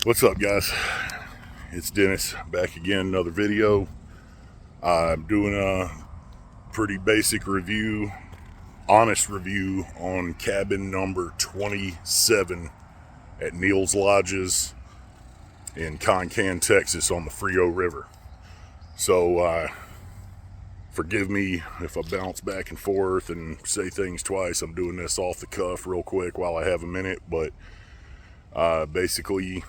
What's up, guys? It's Dennis back again, another video. I'm doing a pretty basic review, honest review on cabin number 27 at Neal's Lodges in Concan, Texas on the Frio River. So forgive me if I bounce back and forth and say things twice. I'm doing this off the cuff real quick while I have a minute, but basically,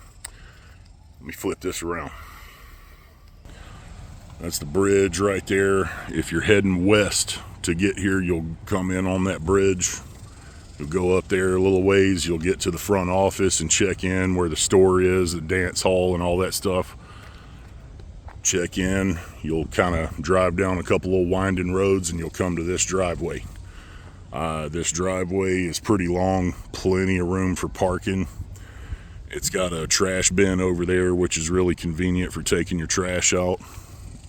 let me flip this around. That's the bridge right there. If you're heading west to get here, you'll come in on that bridge. You'll go up there a little ways. You'll get to the front office and check in where the store is, the dance hall and all that stuff. Check in. You'll kind of drive down a couple of winding roads and you'll come to this driveway. This driveway is pretty long, plenty of room for parking. It's got a trash bin over there, which is really convenient for taking your trash out.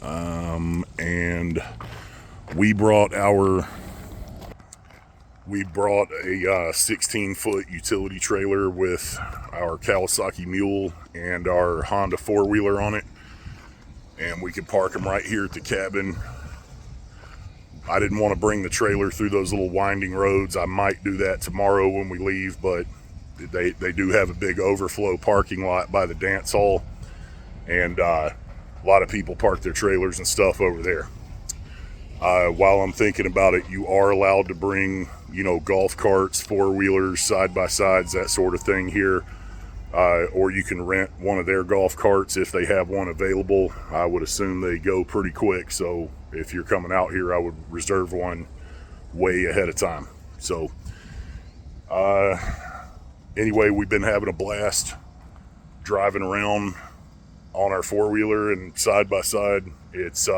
And we brought a 16-foot utility trailer with our Kawasaki Mule and our Honda four-wheeler on it, and we could park them right here at the cabin. I didn't want to bring the trailer through those little winding roads. I might do that tomorrow when we leave, but they do have a big overflow parking lot by the dance hall, and a lot of people park their trailers and stuff over there. While I'm thinking about it, you are allowed to bring, golf carts, four-wheelers, side-by-sides, that sort of thing here. Or you can rent one of their golf carts if they have one available. I would assume they go pretty quick, so if you're coming out here, I would reserve one way ahead of time. So, anyway, we've been having a blast driving around on our four-wheeler and side-by-side. It's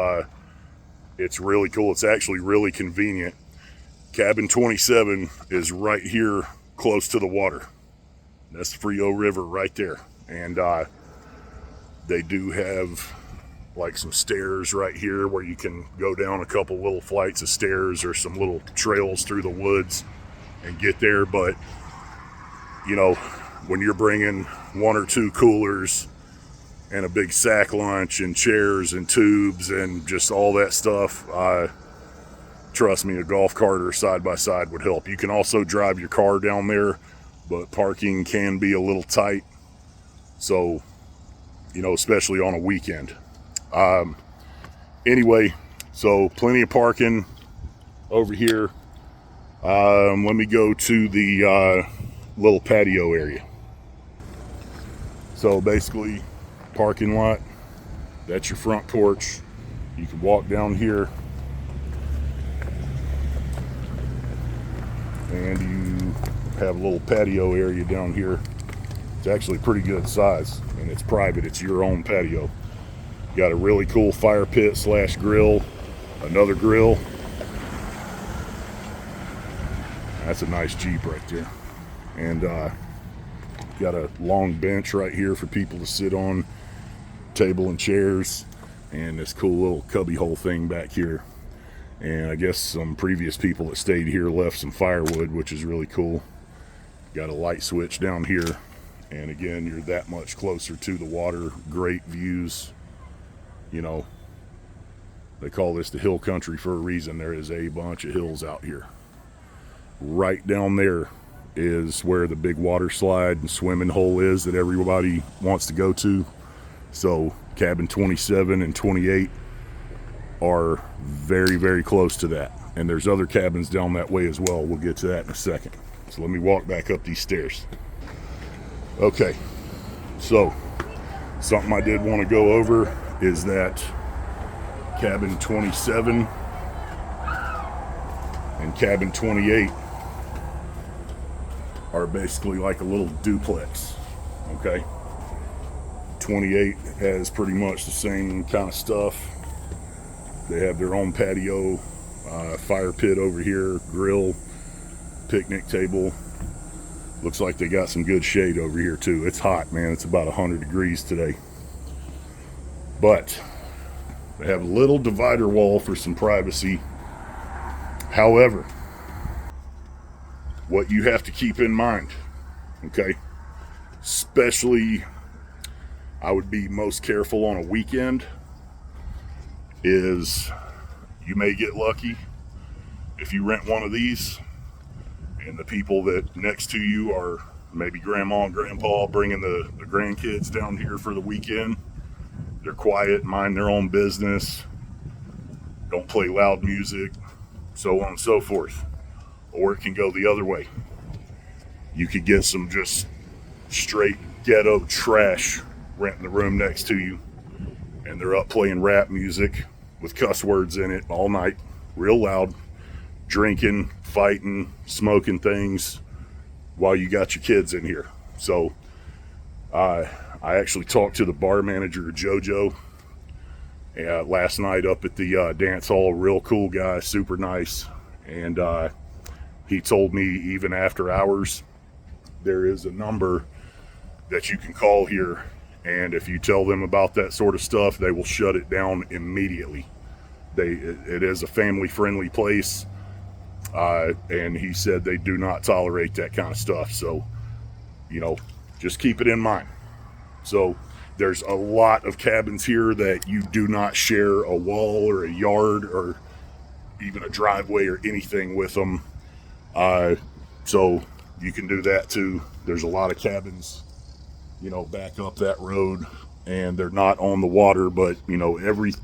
really cool. It's actually really convenient. Cabin 27 is right here close to the water. That's the Frio River right there. And they do have like some stairs right here where you can go down a couple little flights of stairs or some little trails through the woods and get there. But, when you're bringing one or two coolers and a big sack lunch and chairs and tubes and just all that stuff, trust me, a golf cart or side-by-side would help. You can also drive your car down there, but parking can be a little tight. So, especially on a weekend. Anyway, so plenty of parking over here. Let me go to the little patio area. So basically, parking lot, that's your front porch. You can walk down here and you have a little patio area down here. It's actually pretty good size and it's private. It's your own patio. Got a really cool fire pit / grill, another grill. That's a nice Jeep right there. And got a long bench right here for people to sit on, table and chairs, and this cool little cubby hole thing back here. And I guess some previous people that stayed here left some firewood, which is really cool. Got a light switch down here, and again, you're that much closer to the water. Great views. They call this the hill country for a reason. There is a bunch of hills out here. Right down there is where the big water slide and swimming hole is that everybody wants to go to. So cabin 27 and 28 are very, very close to that. And there's other cabins down that way as well. We'll get to that in a second. So let me walk back up these stairs. Okay, so something I did want to go over is that cabin 27 and cabin 28 are basically like a little duplex. Okay, 28 has pretty much the same kind of stuff. They have their own patio, fire pit over here, grill, picnic table. Looks like they got some good shade over here too. It's hot, man. It's about 100 degrees today. But they have a little divider wall for some privacy. However, what you have to keep in mind, okay, especially I would be most careful on a weekend is you may get lucky if you rent one of these and the people that next to you are maybe grandma and grandpa bringing the grandkids down here for the weekend. They're quiet, mind their own business, don't play loud music, so on and so forth. Or it can go the other way. You could get some just straight ghetto trash renting the room next to you, and they're up playing rap music with cuss words in it all night, real loud, drinking, fighting, smoking things while you got your kids in here. So I actually talked to the bar manager, JoJo, last night up at the dance hall. Real cool guy, super nice. And he told me even after hours, there is a number that you can call here. And if you tell them about that sort of stuff, they will shut it down immediately. It is a family-friendly place. And he said they do not tolerate that kind of stuff. So, just keep it in mind. So there's a lot of cabins here that you do not share a wall or a yard or even a driveway or anything with them. So you can do that too. There's a lot of cabins, back up that road, and they're not on the water, but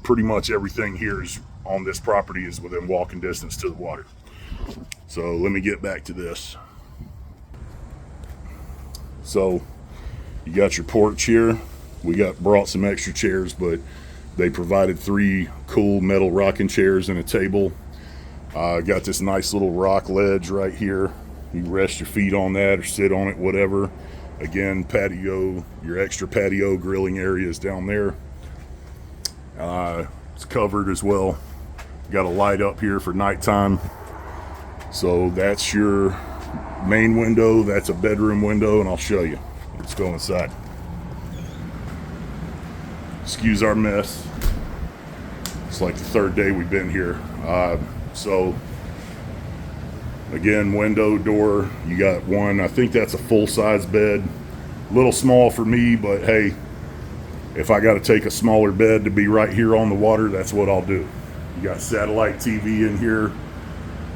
pretty much everything here is on this property is within walking distance to the water. So let me get back to this. So you got your porch here. We brought some extra chairs, but they provided 3 cool metal rocking chairs and a table. Got this nice little rock ledge right here. You can rest your feet on that or sit on it, whatever. Again, patio, your extra patio grilling area is down there. It's covered as well. Got a light up here for nighttime. So that's your main window. That's a bedroom window, and I'll show you. Let's go inside. Excuse our mess. It's like the 3rd day we've been here. So again, window, door, you got one. I think that's a full-size bed. A little small for me, but hey, if I got to take a smaller bed to be right here on the water, that's what I'll do. You got satellite TV in here.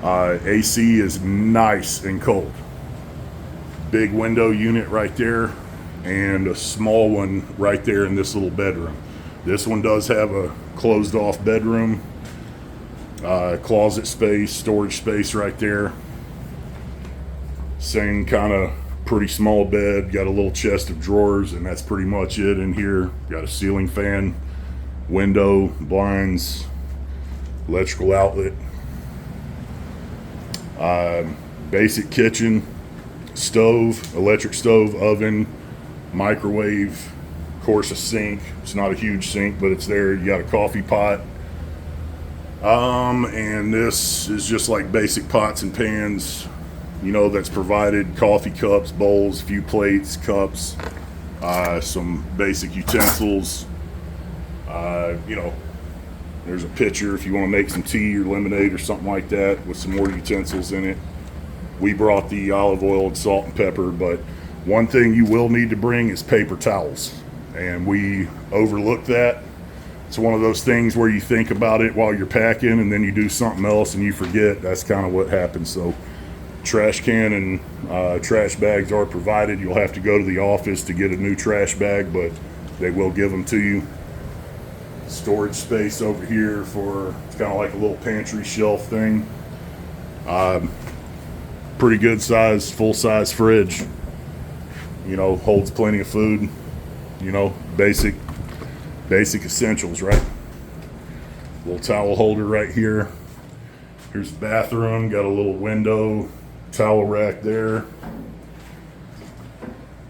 AC is nice and cold. Big window unit right there, and a small one right there in this little bedroom. This one does have a closed off bedroom, closet space, storage space right there. Same kind of pretty small bed, got a little chest of drawers, and that's pretty much it in here. Got a ceiling fan, window, blinds, electrical outlet. Basic kitchen, stove, electric stove, oven, microwave, of course a sink. It's not a huge sink, but it's there. You got a coffee pot. And this is just like basic pots and pans, that's provided. Coffee cups, bowls, a few plates, cups, some basic utensils. There's a pitcher if you want to make some tea or lemonade or something like that with some more utensils in it. We brought the olive oil and salt and pepper, but one thing you will need to bring is paper towels. And we overlooked that. It's one of those things where you think about it while you're packing and then you do something else and you forget. That's kind of what happens. So trash can and trash bags are provided. You'll have to go to the office to get a new trash bag, but they will give them to you. Storage space over here for, it's kind of like a little pantry shelf thing. Pretty good size, full size fridge. Holds plenty of food. Basic essentials, right? Little towel holder right here. Here's the bathroom, got a little window, towel rack there.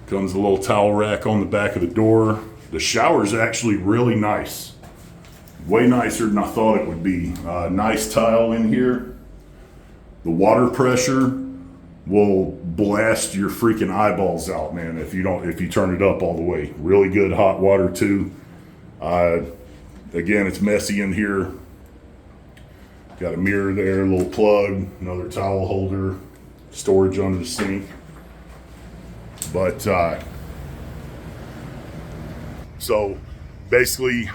Comes a little towel rack on the back of the door. The shower is actually really nice. Way nicer than I thought it would be. Nice tile in here. The water pressure will blast your freaking eyeballs out, man, if you turn it up all the way. Really good hot water too. Again, it's messy in here. Got a mirror there, a little plug, another towel holder, storage under the sink. But So basically,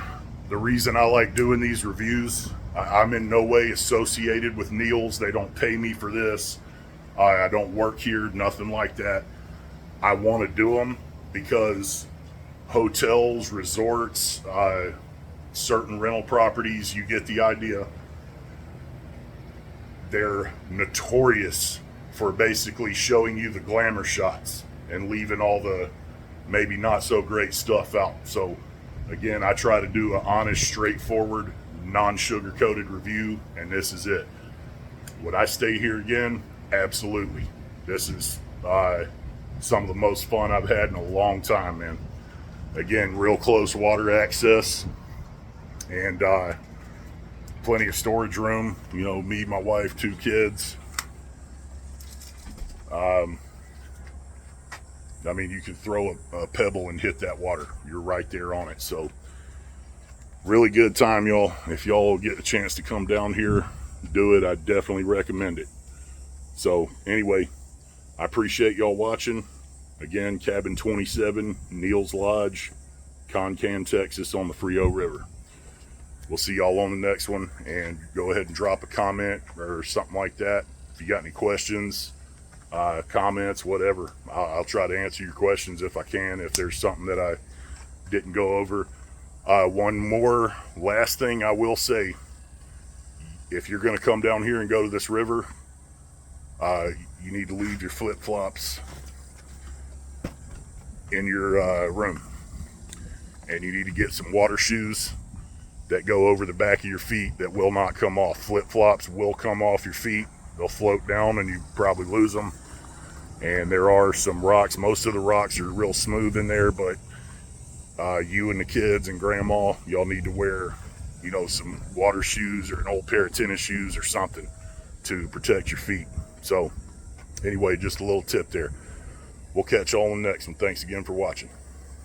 the reason I like doing these reviews, I'm in no way associated with Neal's. They don't pay me for this. I don't work here, nothing like that. I want to do them because hotels, resorts, certain rental properties, you get the idea. They're notorious for basically showing you the glamour shots and leaving all the maybe not so great stuff out. So again, I try to do an honest, straightforward, non-sugar coated review, and this is it. Would I stay here again? Absolutely. This is some of the most fun I've had in a long time, man. Again, real close water access and plenty of storage room. You know, me, my wife, 2 kids. I mean, you can throw a pebble and hit that water. You're right there on it. So, really good time, y'all. If y'all get a chance to come down here, do it. I definitely recommend it. So, anyway, I appreciate y'all watching. Again, Cabin 27, Neal's Lodge, Concan, Texas, on the Frio River. We'll see y'all on the next one, and go ahead and drop a comment or something like that. If you got any questions, comments, whatever, I'll try to answer your questions if I can, if there's something that I didn't go over. One more last thing I will say, if you're going to come down here and go to this river, you need to leave your flip-flops in your room, and you need to get some water shoes that go over the back of your feet that will not come off. Flip-flops will come off your feet. They'll float down and you probably lose them. And there are some rocks. Most of the rocks are real smooth in there, but you and the kids and grandma, y'all need to wear, you know, some water shoes or an old pair of tennis shoes or something to protect your feet. So anyway, just a little tip there. We'll catch y'all on the next one. Thanks again for watching.